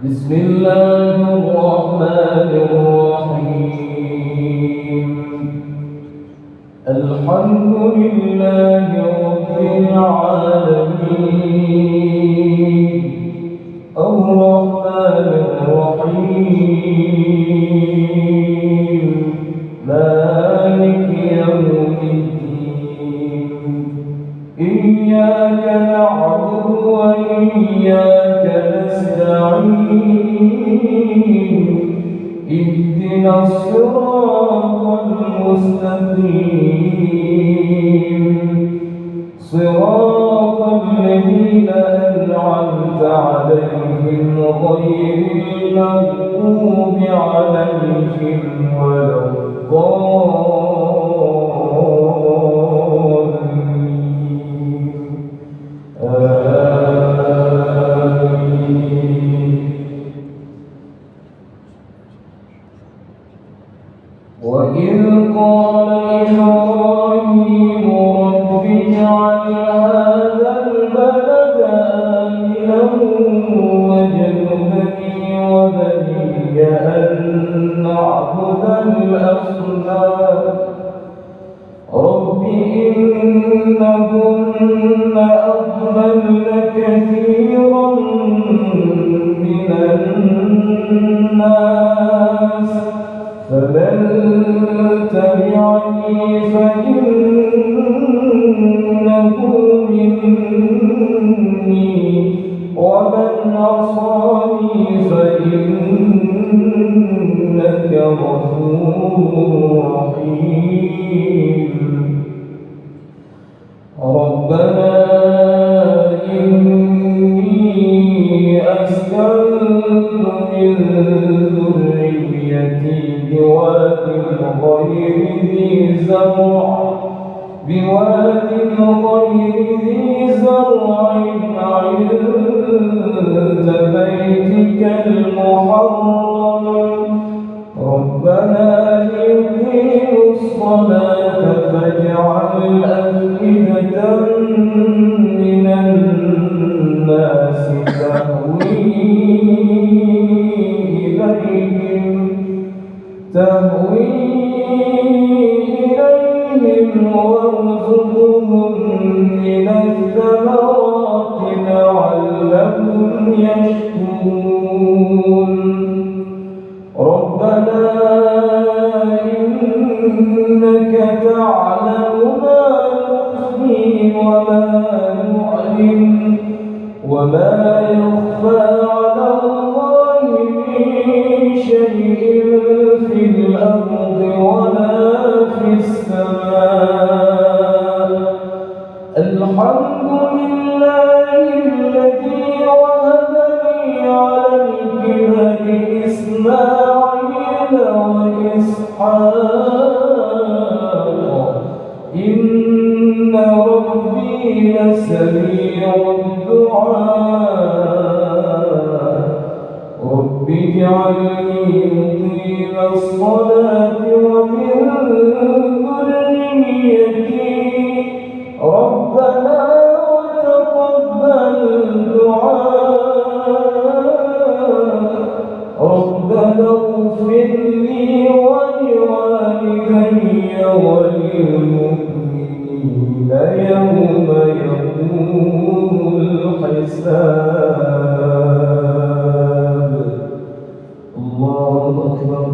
بسم الله الرحمن الرحيم. الحمد لله رب العالمين الرحمن الرحيم مالك يوم الدين. إياك نعبد وإياك نستعين. اهدنا الصراط المستقيم صراط الذين أنعمت عليهم غير المغضوب عليهم ولا الضالين. وإذ قال إبراهيم رب اجعل هذا البلد آمنا واجنبني وبني أن نعبد الأصنام رب إنهن أضللن كثيرا من الناس فمن تبعني فإنه مني ومن عصاني فإنك غفور رحيم. ربنا إني أسكنت من ذريتي بواد غير ذي زرع عند بيتك المحرم ربنا ليقيموا الصلاة فاجعل أفئدة من الناس تهوي إليهم وارزقهم من الثمرات لعلهم يشكرون. ربنا إنك تعلم ما نخفي وما نعلن وما يخفى على الله من شيء في الأرض ولا في السماء. الحمد لله الذي وهب لي على الكبر إسماعيل وإسحاق إن ربي لسميع الدعاء. رب اجعلني مقيم الصلاة ومن ذريتي ربنا وتقبل دعاء. ربنا اغفر لي ولوالدي وللمؤمنين يوم يقوم الحساب. الله أكبر.